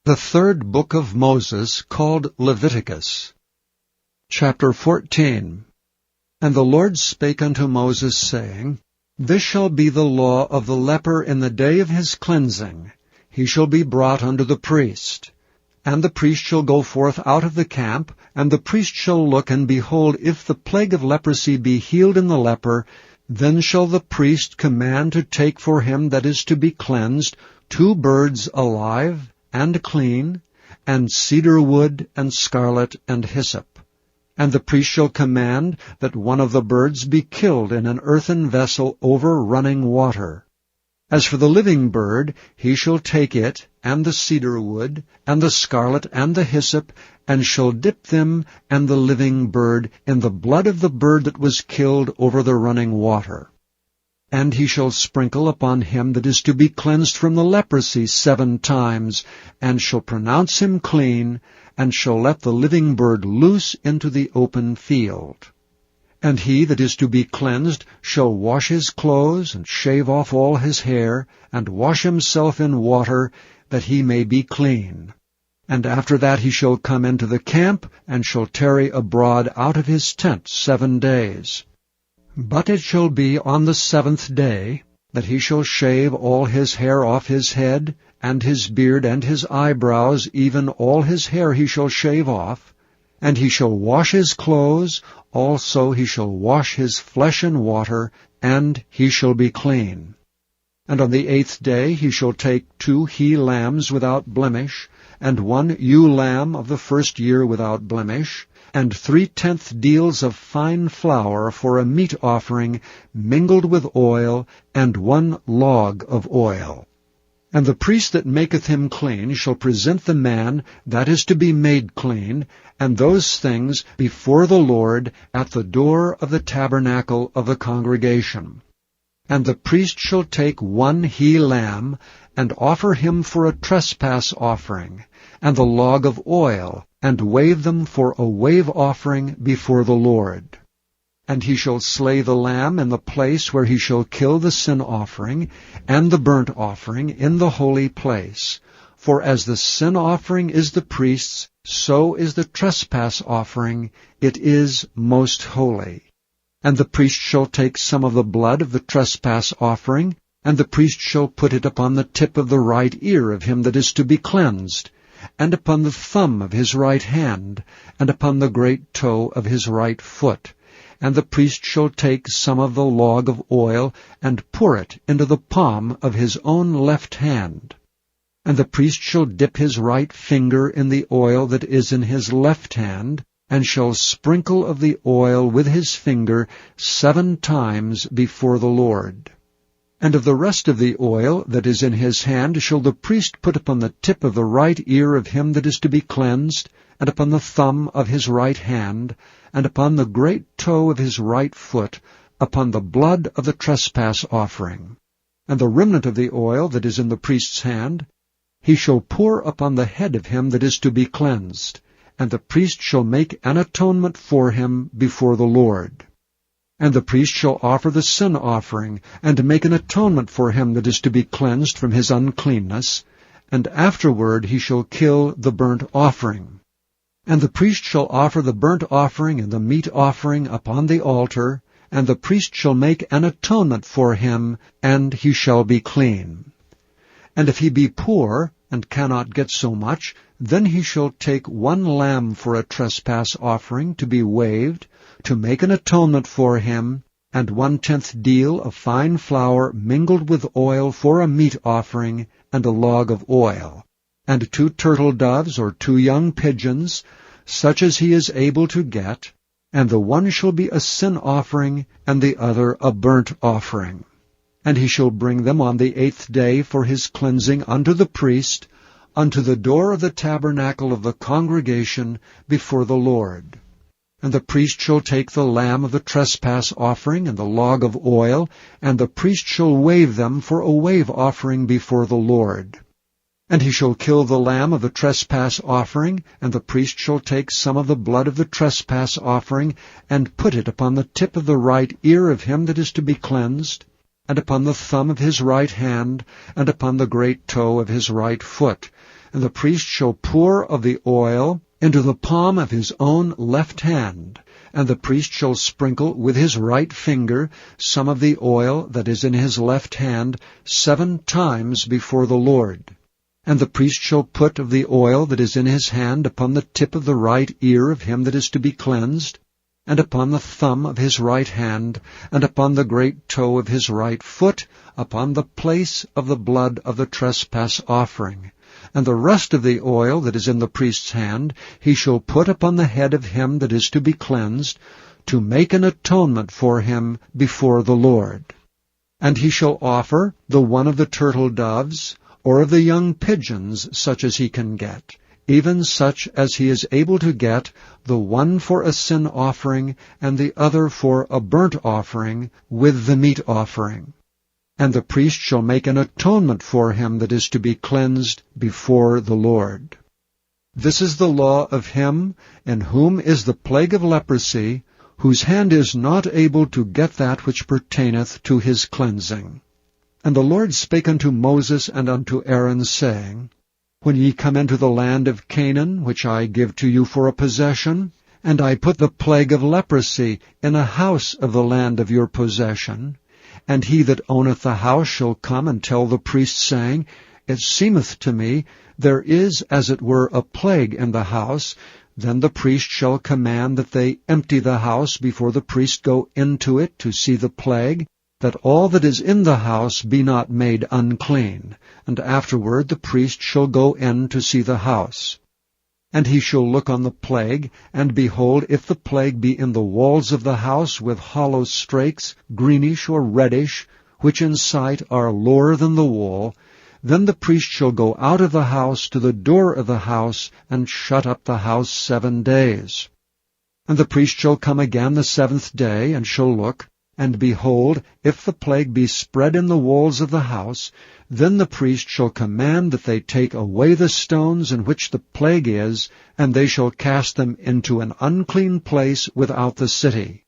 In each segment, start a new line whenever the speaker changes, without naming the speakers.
The third book of Moses, called Leviticus. Chapter 14. And the Lord spake unto Moses, saying, This shall be the law of the leper in the day of his cleansing. He shall be brought unto the priest. And the priest shall go forth out of the camp, and the priest shall look, and behold, if the plague of leprosy be healed in the leper, then shall the priest command to take for him that is to be cleansed 2 birds alive, and clean, and cedar wood, and scarlet, and hyssop. And the priest shall command that one of the birds be killed in an earthen vessel over running water. As for the living bird, he shall take it, and the cedar wood, and the scarlet, and the hyssop, and shall dip them and the living bird in the blood of the bird that was killed over the running water. And he shall sprinkle upon him that is to be cleansed from the leprosy 7 times, and shall pronounce him clean, and shall let the living bird loose into the open field. And he that is to be cleansed shall wash his clothes, and shave off all his hair, and wash himself in water, that he may be clean. And after that he shall come into the camp, and shall tarry abroad out of his tent 7 days. But it shall be on the 7th day that he shall shave all his hair off his head, and his beard, and his eyebrows, even all his hair he shall shave off. And he shall wash his clothes, also he shall wash his flesh in water, and he shall be clean. And on the 8th day he shall take 2 he-lambs without blemish, and 1 ewe-lamb of the first year without blemish, and 3/10 deals of fine flour for a meat offering mingled with oil, and 1 log of oil. And the priest that maketh him clean shall present the man that is to be made clean, and those things before the Lord at the door of the tabernacle of the congregation. And the priest shall take 1 he-lamb, and offer him for a trespass offering, and the log of oil, and wave them for a wave offering before the Lord. And he shall slay the lamb in the place where he shall kill the sin offering, and the burnt offering in the holy place. For as the sin offering is the priest's, so is the trespass offering, it is most holy. And the priest shall take some of the blood of the trespass offering, and the priest shall put it upon the tip of the right ear of him that is to be cleansed, and upon the thumb of his right hand, and upon the great toe of his right foot. And the priest shall take some of the log of oil, and pour it into the palm of his own left hand. And the priest shall dip his right finger in the oil that is in his left hand, and shall sprinkle of the oil with his finger 7 times before the Lord. And of the rest of the oil that is in his hand shall the priest put upon the tip of the right ear of him that is to be cleansed, and upon the thumb of his right hand, and upon the great toe of his right foot, upon the blood of the trespass offering. And the remnant of the oil that is in the priest's hand he shall pour upon the head of him that is to be cleansed, and the priest shall make an atonement for him before the Lord. And the priest shall offer the sin offering, and make an atonement for him that is to be cleansed from his uncleanness, and afterward he shall kill the burnt offering. And the priest shall offer the burnt offering and the meat offering upon the altar, and the priest shall make an atonement for him, and he shall be clean. And if he be poor, and cannot get so much, then he shall take 1 lamb for a trespass offering to be waved, to make an atonement for him, and 1/10 deal of fine flour mingled with oil for a meat offering, and a log of oil, and 2 turtle doves or 2 young pigeons, such as he is able to get, and the one shall be a sin offering, and the other a burnt offering. And he shall bring them on the 8th day for his cleansing unto the priest, unto the door of the tabernacle of the congregation before the Lord. And the priest shall take the lamb of the trespass offering and the log of oil, and the priest shall wave them for a wave offering before the Lord. And he shall kill the lamb of the trespass offering, and the priest shall take some of the blood of the trespass offering, and put it upon the tip of the right ear of him that is to be cleansed, and upon the thumb of his right hand, and upon the great toe of his right foot, And the priest shall pour of the oil into the palm of his own left hand, and the priest shall sprinkle with his right finger some of the oil that is in his left hand 7 times before the Lord. And the priest shall put of the oil that is in his hand upon the tip of the right ear of him that is to be cleansed, and upon the thumb of his right hand, and upon the great toe of his right foot, upon the place of the blood of the trespass offering. And the rest of the oil that is in the priest's hand he shall put upon the head of him that is to be cleansed, to make an atonement for him before the Lord. And he shall offer the one of the turtle doves, or of the young pigeons, such as he can get, even such as he is able to get, the one for a sin offering, and the other for a burnt offering, with the meat offering. And the priest shall make an atonement for him that is to be cleansed before the Lord. This is the law of him in whom is the plague of leprosy, whose hand is not able to get that which pertaineth to his cleansing. And the Lord spake unto Moses and unto Aaron, saying, When ye come into the land of Canaan, which I give to you for a possession, and I put the plague of leprosy in a house of the land of your possession, and he that owneth the house shall come and tell the priest, saying, It seemeth to me there is as it were a plague in the house, then the priest shall command that they empty the house before the priest go into it to see the plague, that all that is in the house be not made unclean. And afterward the priest shall go in to see the house. And he shall look on the plague, and behold, if the plague be in the walls of the house with hollow strakes, greenish or reddish, which in sight are lower than the wall, then the priest shall go out of the house to the door of the house, and shut up the house 7 days. And the priest shall come again the 7th day, and shall look, and behold, if the plague be spread in the walls of the house, then the priest shall command that they take away the stones in which the plague is, and they shall cast them into an unclean place without the city.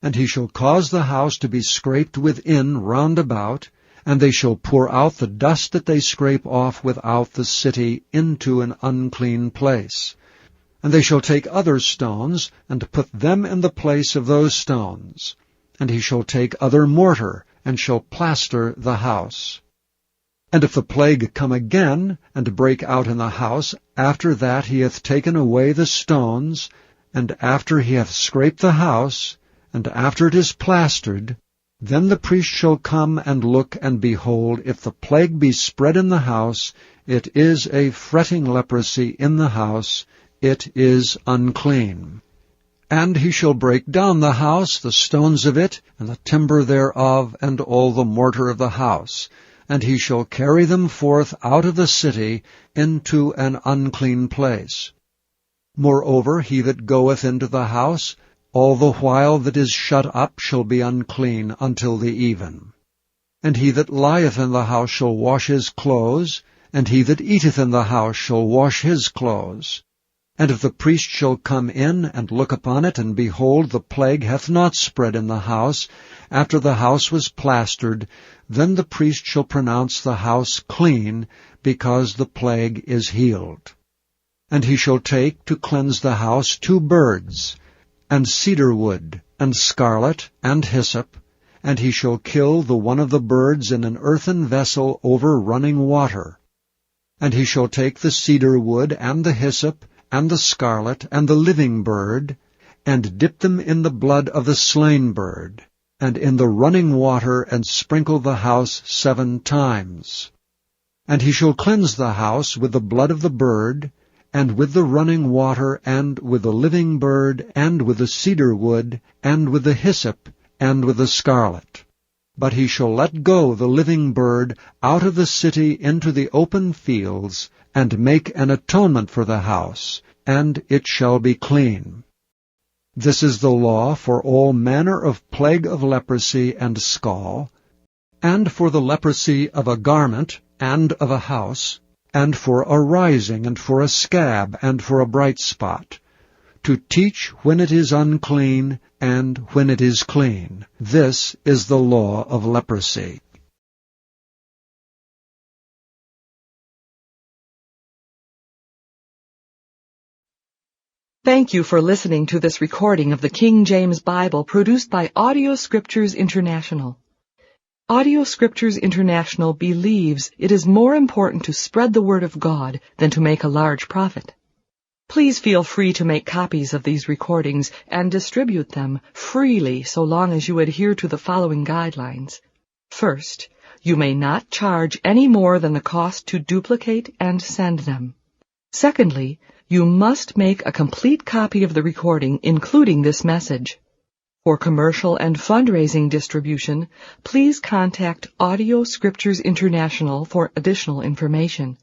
And he shall cause the house to be scraped within round about, and they shall pour out the dust that they scrape off without the city into an unclean place. And they shall take other stones, and put them in the place of those stones. And he shall take other mortar, and shall plaster the house. And if the plague come again, and break out in the house, after that he hath taken away the stones, and after he hath scraped the house, and after it is plastered, then the priest shall come and look, and behold, if the plague be spread in the house, it is a fretting leprosy in the house, it is unclean. And he shall break down the house, the stones of it, and the timber thereof, and all the mortar of the house. And he shall carry them forth out of the city into an unclean place. Moreover, he that goeth into the house, all the while that is shut up, shall be unclean until the even. And he that lieth in the house shall wash his clothes, and he that eateth in the house shall wash his clothes. And if the priest shall come in and look upon it, and behold, the plague hath not spread in the house, after the house was plastered, then the priest shall pronounce the house clean, because the plague is healed. And he shall take to cleanse the house 2 birds, and cedar wood, and scarlet, and hyssop, and he shall kill the one of the birds in an earthen vessel over running water. And he shall take the cedar wood, and the hyssop, and the scarlet, and the living bird, and dip them in the blood of the slain bird, and in the running water, and sprinkle the house 7 times. And he shall cleanse the house with the blood of the bird, and with the running water, and with the living bird, and with the cedar wood, and with the hyssop, and with the scarlet. But he shall let go the living bird out of the city into the open fields, and make an atonement for the house, and it shall be clean. This is the law for all manner of plague of leprosy and scall, and for the leprosy of a garment, and of a house, and for a rising, and for a scab, and for a bright spot, to teach when it is unclean, and when it is clean. This is the law of leprosy.
Thank you for listening to this recording of the King James Bible produced by Audio Scriptures International. Audio Scriptures International believes it is more important to spread the Word of God than to make a large profit. Please feel free to make copies of these recordings and distribute them freely so long as you adhere to the following guidelines. First, you may not charge any more than the cost to duplicate and send them. Secondly, you must make a complete copy of the recording, including this message. For commercial and fundraising distribution, please contact Audio Scriptures International for additional information.